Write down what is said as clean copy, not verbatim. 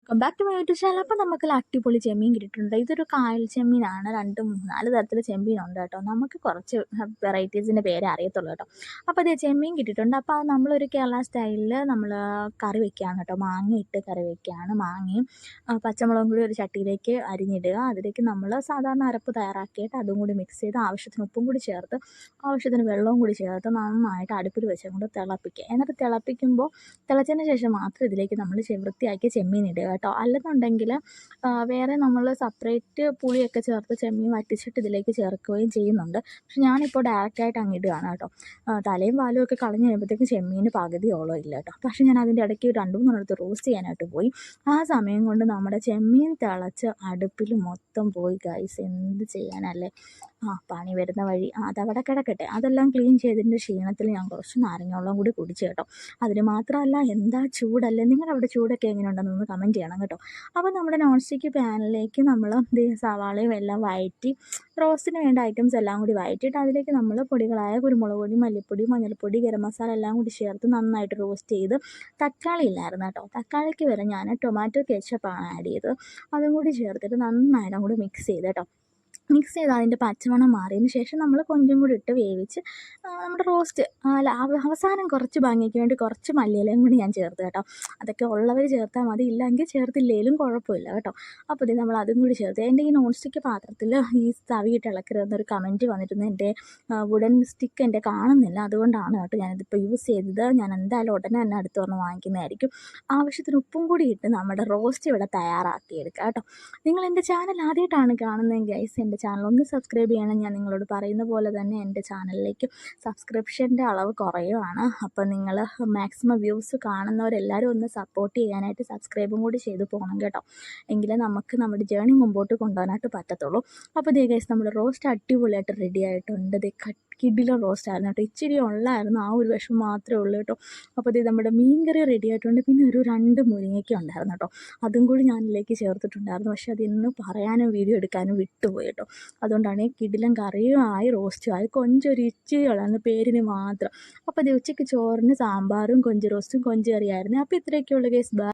Welcome back to my YouTube channel. അപ്പോൾ നമുക്ക് അടിപൊളി ചെമ്മീൻ കിട്ടിയിട്ടുണ്ട്. ഇതൊരു കായൽ ചെമ്മീനാണ്. 2, 3, 4 തരത്തിലെ ചെമ്മീനുണ്ട് കേട്ടോ. നമുക്ക് കുറച്ച് വെറൈറ്റീസിൻ്റെ പേരെ അറിയത്തുള്ളൂ കേട്ടോ. അപ്പോൾ അതേ ചെമ്മീൻ കിട്ടിയിട്ടുണ്ട്. അപ്പോൾ അത് നമ്മളൊരു കേരള സ്റ്റൈലിൽ നമ്മൾ കറി വെക്കുകയാണ് കേട്ടോ. മാങ്ങ ഇട്ട് കറി വെക്കുകയാണ്. മാങ്ങയും പച്ചമുളകും കൂടി ഒരു ചട്ടിയിലേക്ക് അരിഞ്ഞിടുക. അതിലേക്ക് നമ്മൾ സാധാരണ അരപ്പ് തയ്യാറാക്കിയിട്ട് അതും കൂടി മിക്സ് ചെയ്ത് ആവശ്യത്തിന് ഉപ്പും കൂടി ചേർത്ത് ആവശ്യത്തിന് വെള്ളവും കൂടി ചേർത്ത് നന്നായിട്ട് അടുപ്പിൽ വെച്ചുകൊണ്ട് തിളപ്പിക്കുക. എന്നിട്ട് തിളച്ചതിന് ശേഷം മാത്രം ഇതിലേക്ക് നമ്മൾ വൃത്തിയാക്കിയ ചെമ്മീൻ ഇടുക കേട്ടോ. അല്ലെന്നുണ്ടെങ്കിൽ വേറെ നമ്മൾ സെപ്പറേറ്റ് പുളിയൊക്കെ ചേർത്ത് ചെമ്മീൻ വറ്റിച്ചിട്ട് ഇതിലേക്ക് ചേർക്കുകയും ചെയ്യുന്നുണ്ട്. പക്ഷെ ഞാനിപ്പോൾ ഡയറക്റ്റായിട്ട് അങ്ങ് ഇടുകയാണ് കേട്ടോ. തലയും വാലും ഒക്കെ കളഞ്ഞ് കഴിയുമ്പോഴത്തേക്ക് ചെമ്മീൻ പകുതിയോളം ഇല്ല കേട്ടോ. പക്ഷെ ഞാൻ അതിൻ്റെ ഇടയ്ക്ക് 2, 3 എടുത്ത് റോസ്റ്റ് ചെയ്യാനായിട്ട് പോയി. ആ സമയം കൊണ്ട് നമ്മുടെ ചെമ്മീൻ തിളച്ച് അടുപ്പിൽ മൊത്തം പോയി ഗൈസ്. എന്ത് ചെയ്യാനല്ലേ. പണി വരുന്ന വഴി അതവിടെ കിടക്കട്ടെ. അതെല്ലാം ക്ലീൻ ചെയ്തതിൻ്റെ ക്ഷീണത്തിൽ ഞാൻ കുറച്ച് നാരങ്ങ കൂടി കുടിച്ചു കേട്ടോ. അതിന് മാത്രമല്ല എന്താ ചൂടല്ലേ. നിങ്ങളുടെ അവിടെ ചൂടൊക്കെ എങ്ങനെയുണ്ടെന്നൊന്ന് കമൻറ്റ് ചെയ്യണം കേട്ടോ. അപ്പോൾ നമ്മുടെ നോൺ സ്റ്റിക്ക് പാനിലേക്ക് നമ്മൾ സവാളയും എല്ലാം വഴറ്റി റോസ്റ്റിന് വേണ്ട ഐറ്റംസ് എല്ലാം കൂടി വഴറ്റിയിട്ട് അതിലേക്ക് നമ്മൾ പൊടികളായ കുരുമുളക് പൊടി, മല്ലിപ്പൊടി, മഞ്ഞൾപ്പൊടി, ഗരം മസാല എല്ലാം കൂടി ചേർത്ത് നന്നായിട്ട് റോസ്റ്റ് ചെയ്ത് തക്കാളി ഇല്ലായിരുന്നു കേട്ടോ. തക്കാളിക്ക് വരെ ഞാൻ ടൊമാറ്റോ കെച്ചപ്പാണ് ആഡ് ചെയ്തത്. അതും കൂടി ചേർത്തിട്ട് നന്നായിട്ട് കൂടി മിക്സ് ചെയ്ത് കേട്ടോ. മിക്സ് ചെയ്ത് അതിൻ്റെ പച്ചമണം മാറിയതിന് ശേഷം നമ്മൾ കൊഞ്ചും കൂടി ഇട്ട് വേവിച്ച് നമ്മുടെ റോസ്റ്റ് അവസാനം കുറച്ച് ഭംഗിക്ക് വേണ്ടി കുറച്ച് മല്ലിയിലയും കൂടി ഞാൻ ചേർത്ത് കേട്ടോ. അതൊക്കെ ഉള്ളവർ ചേർത്താൽ മതി, ഇല്ലെങ്കിൽ ചേർത്തില്ലെങ്കിലും കുഴപ്പമില്ല കേട്ടോ. അപ്പോൾ ഇത് നമ്മൾ അതും കൂടി ചേർത്ത് എൻ്റെ ഈ നോൺ സ്റ്റിക്ക് പാത്രത്തിൽ ഈ തവിയിട്ട് ഇളക്കരുതെന്നൊരു കമൻറ്റ് വന്നിരുന്നു. എൻ്റെ വുഡൻ സ്റ്റിക്ക് എൻ്റെ കാണുന്നില്ല, അതുകൊണ്ടാണ് കേട്ടോ ഞാനിതിപ്പോൾ യൂസ് ചെയ്തത്. ഞാൻ എന്തായാലും ഉടനെ തന്നെ അടുത്ത് വന്ന് വാങ്ങിക്കുന്നതായിരിക്കും. ആവശ്യത്തിന് ഉപ്പും കൂടി ഇട്ട് നമ്മുടെ റോസ്റ്റ് ഇവിടെ തയ്യാറാക്കിയെടുക്കുക കേട്ടോ. നിങ്ങൾ എൻ്റെ ചാനൽ ആദ്യമായിട്ടാണ് കാണുന്നതെങ്കിൽ ഗൈസ് എൻ്റെ ചാനൽ ഒന്ന് സബ്സ്ക്രൈബ് ചെയ്യണം. ഞാൻ നിങ്ങളോട് പറയുന്ന പോലെ തന്നെ എൻ്റെ ചാനലിലേക്ക് സബ്സ്ക്രിപ്ഷൻ്റെ അളവ് കുറയുവാണ്. അപ്പോൾ നിങ്ങൾ മാക്സിമം വ്യൂസ് കാണുന്നവരെല്ലാവരും ഒന്ന് സപ്പോർട്ട് ചെയ്യാനായിട്ട് സബ്സ്ക്രൈബും കൂടി ചെയ്ത് പോകണം കേട്ടോ. എങ്കിലേ നമുക്ക് നമ്മുടെ ജേണി മുമ്പോട്ട് കൊണ്ടുപോകാനായിട്ട് പറ്റത്തുള്ളൂ. അപ്പോൾ ദേ ഗൈസ് നമ്മുടെ റോസ്റ്റ് അടിപൊളിയായിട്ട് റെഡി ആയിട്ടുണ്ട്. കിഡിലും റോസ്റ്റ് ആയിരുന്നു കേട്ടോ. ഇച്ചിരി ഉള്ളായിരുന്നു, ആ ഒരു വിഷമം മാത്രമേ ഉള്ളൂ കേട്ടോ. അപ്പോൾ ഇത് നമ്മുടെ മീൻകറി റെഡി ആയിട്ടുണ്ട്. പിന്നെ ഒരു 2 മുരിങ്ങയ്ക്ക ഉണ്ടായിരുന്നു കേട്ടോ. അതും കൂടി ഞാനിലേക്ക് ചേർത്തിട്ടുണ്ടായിരുന്നു. പക്ഷേ അതിന്ന് പറയാനും വീഡിയോ എടുക്കാനും വിട്ടുപോയി കേട്ടോ. അതുകൊണ്ടാണ് ഈ കിടിലം കറിയും ആയി റോസ്റ്റും ആയി. കൊഞ്ചൊരു ഇച്ചിരി ഉള്ളായിരുന്നു പേരിന് മാത്രം. അപ്പോൾ ഇത് ഉച്ചയ്ക്ക് ചോറിന് സാമ്പാറും കൊഞ്ച് റോസ്റ്റും കൊഞ്ച് കറിയായിരുന്നു. അപ്പോൾ ഇത്രയൊക്കെയുള്ള കേസ്.